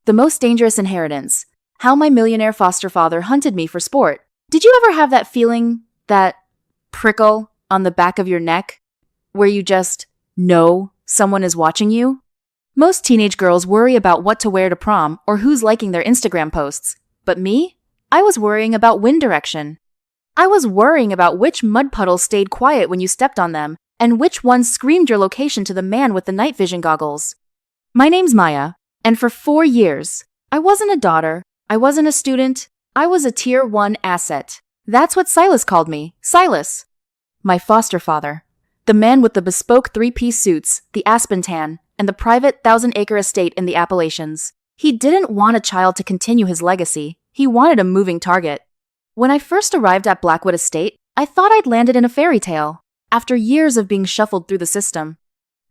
The most dangerous inheritance. How my millionaire foster father hunted me for sport. Did you ever have that feeling, that prickle on the back of your neck, where you just know someone is watching you? Most teenage girls worry about what to wear to prom or who's liking their Instagram posts. But me? I was worrying about wind direction. I was worrying about which mud puddles stayed quiet when you stepped on them, and which ones screamed your location to the man with the night vision goggles. My name's Maya, and for 4 years, I wasn't a daughter, I wasn't a student, I was a Tier 1 asset. That's what Silas called me, Silas. My foster father. The man with the bespoke 3-piece suits, the aspen tan, and the private 1,000-acre estate in the Appalachians. He didn't want a child to continue his legacy. He wanted a moving target. When I first arrived at Blackwood Estate, I thought I'd landed in a fairy tale, after years of being shuffled through the system.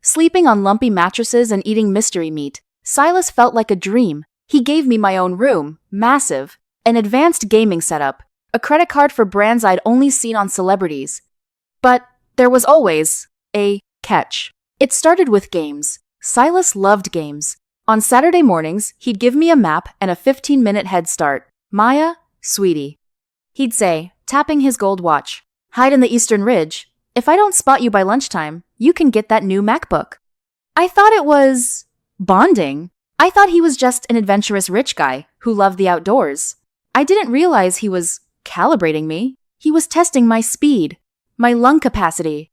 Sleeping on lumpy mattresses and eating mystery meat, Silas felt like a dream. He gave me my own room, massive, an advanced gaming setup, a credit card for brands I'd only seen on celebrities. But there was always a catch. It started with games. Silas loved games. On Saturday mornings, he'd give me a map and a 15-minute head start. Maya, sweetie. He'd say, tapping his gold watch, hide in the Eastern Ridge. If I don't spot you by lunchtime, you can get that new MacBook. I thought it was bonding. I thought he was just an adventurous rich guy who loved the outdoors. I didn't realize he was calibrating me. He was testing my speed, my lung capacity,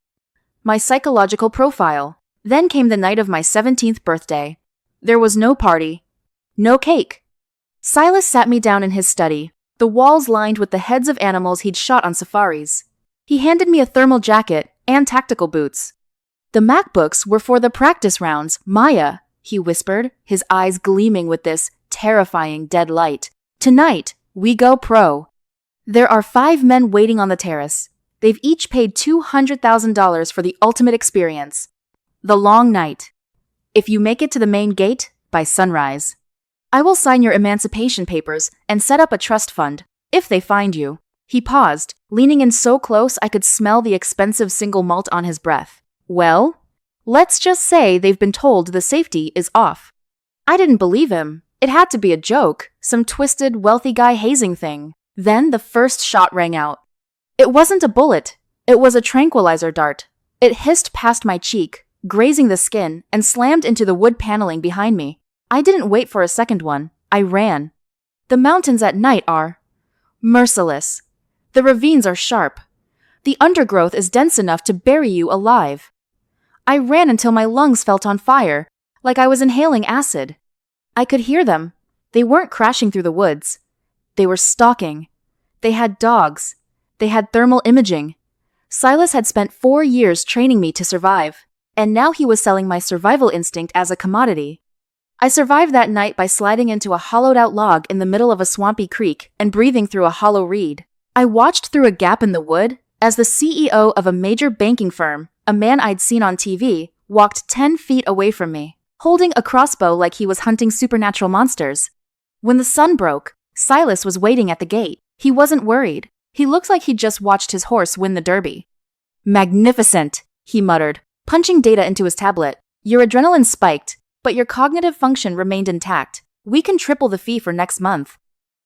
my psychological profile. Then came the night of my 17th birthday. There was no party, no cake. Silas sat me down in his study, the walls lined with the heads of animals he'd shot on safaris. He handed me a thermal jacket and tactical boots. The MacBooks were for the practice rounds, Maya, he whispered, his eyes gleaming with this terrifying dead light. Tonight, we go pro. There are 5 men waiting on the terrace. They've each paid $200,000 for the ultimate experience. The long night. If you make it to the main gate, by sunrise. I will sign your emancipation papers and set up a trust fund, if they find you. He paused, leaning in so close I could smell the expensive single malt on his breath. Well, let's just say they've been told the safety is off. I didn't believe him. It had to be a joke, some twisted, wealthy guy hazing thing. Then the first shot rang out. It wasn't a bullet. It was a tranquilizer dart. It hissed past my cheek, grazing the skin, and slammed into the wood paneling behind me. I didn't wait for a second one. I ran. The mountains at night are merciless. The ravines are sharp. The undergrowth is dense enough to bury you alive. I ran until my lungs felt on fire, like I was inhaling acid. I could hear them. They weren't crashing through the woods. They were stalking. They had dogs. They had thermal imaging. Silas had spent 4 years training me to survive, and now he was selling my survival instinct as a commodity. I survived that night by sliding into a hollowed-out log in the middle of a swampy creek and breathing through a hollow reed. I watched through a gap in the wood as the CEO of a major banking firm, a man I'd seen on TV, walked 10 feet away from me, holding a crossbow like he was hunting supernatural monsters. When the sun broke, Silas was waiting at the gate. He wasn't worried. He looked like he'd just watched his horse win the Derby. Magnificent, he muttered, punching data into his tablet. Your adrenaline spiked, but your cognitive function remained intact. We can triple the fee for next month.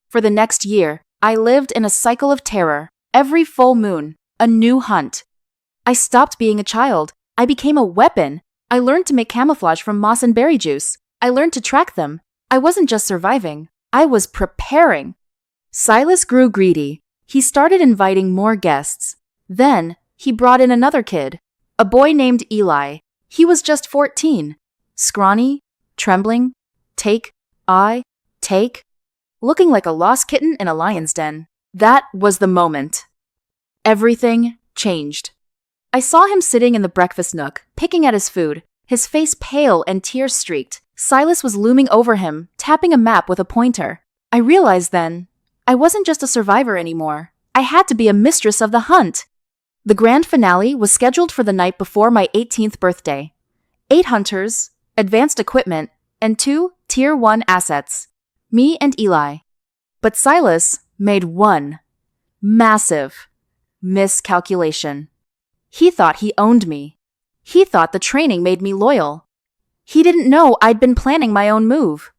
For the next year, I lived in a cycle of terror. Every full moon, a new hunt. I stopped being a child. I became a weapon. I learned to make camouflage from moss and berry juice. I learned to track them. I wasn't just surviving. I was preparing. Silas grew greedy. He started inviting more guests. Then, he brought in another kid, a boy named Eli. He was just 14. Scrawny, trembling, take, looking like a lost kitten in a lion's den. That was the moment. Everything changed. I saw him sitting in the breakfast nook, picking at his food, his face pale and tear-streaked. Silas was looming over him, tapping a map with a pointer. I realized then, I wasn't just a survivor anymore. I had to be a mistress of the hunt. The grand finale was scheduled for the night before my 18th birthday. 8 hunters, advanced equipment, and 2 Tier 1 assets. Me and Eli. But Silas made one massive miscalculation. He thought he owned me. He thought the training made me loyal. He didn't know I'd been planning my own move.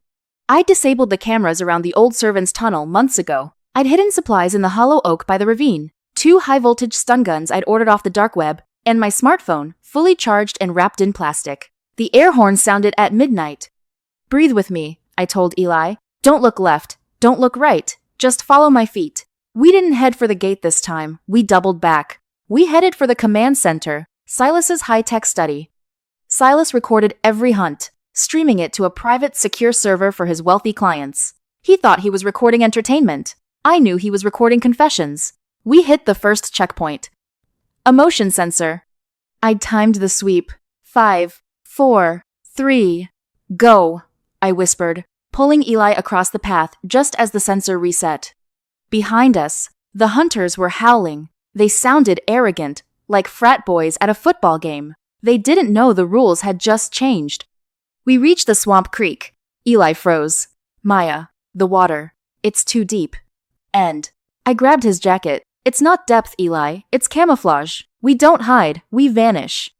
I disabled the cameras around the old servants' tunnel months ago. I'd hidden supplies in the hollow oak by the ravine, 2 high-voltage stun guns I'd ordered off the dark web, and my smartphone, fully charged and wrapped in plastic. The air horn sounded at midnight. "Breathe with me," I told Eli. "Don't look left, don't look right, just follow my feet." We didn't head for the gate this time, we doubled back. We headed for the command center, Silas's high-tech study. Silas recorded every hunt, streaming it to a private, secure server for his wealthy clients. He thought he was recording entertainment. I knew he was recording confessions. We hit the first checkpoint. A motion sensor. I timed the sweep. 5, 4, 3, go, I whispered, pulling Eli across the path just as the sensor reset. Behind us, the hunters were howling. They sounded arrogant, like frat boys at a football game. They didn't know the rules had just changed. We reached the swamp creek. Eli froze. "Maya, the water. It's too deep." And I grabbed his jacket. "It's not depth, Eli. It's camouflage. We don't hide. We vanish."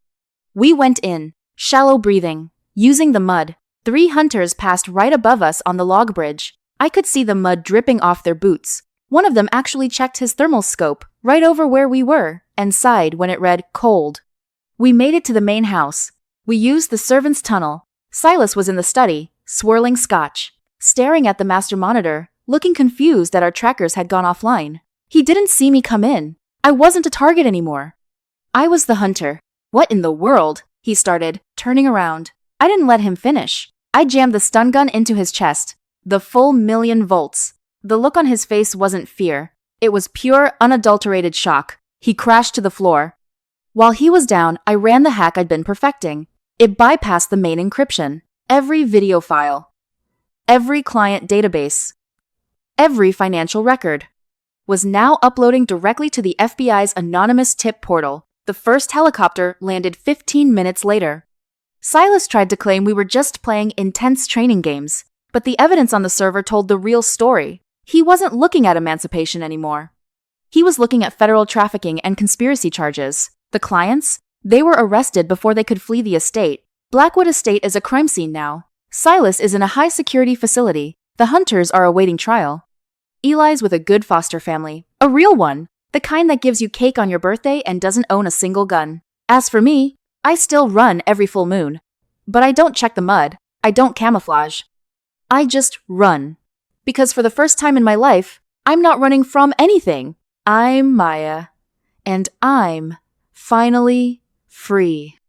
We went in, shallow breathing, using the mud. 3 hunters passed right above us on the log bridge. I could see the mud dripping off their boots. One of them actually checked his thermal scope right over where we were and sighed when it read cold. We made it to the main house. We used the servants' tunnel. Silas was in the study, swirling scotch, staring at the master monitor, looking confused that our trackers had gone offline. He didn't see me come in. I wasn't a target anymore. I was the hunter. "What in the world?" he started, turning around. I didn't let him finish. I jammed the stun gun into his chest. The full 1,000,000 volts. The look on his face wasn't fear. It was pure, unadulterated shock. He crashed to the floor. While he was down, I ran the hack I'd been perfecting. It bypassed the main encryption. Every video file. Every client database. Every financial record was now uploading directly to the FBI's anonymous tip portal. The first helicopter landed 15 minutes later. Silas tried to claim we were just playing intense training games, but the evidence on the server told the real story. He wasn't looking at emancipation anymore. He was looking at federal trafficking and conspiracy charges. The clients? They were arrested before they could flee the estate. Blackwood Estate is a crime scene now. Silas is in a high-security facility. The hunters are awaiting trial. Eli's with a good foster family. A real one. The kind that gives you cake on your birthday and doesn't own a single gun. As for me, I still run every full moon. But I don't check the mud. I don't camouflage. I just run. Because for the first time in my life, I'm not running from anything. I'm Maya. And I'm finally free.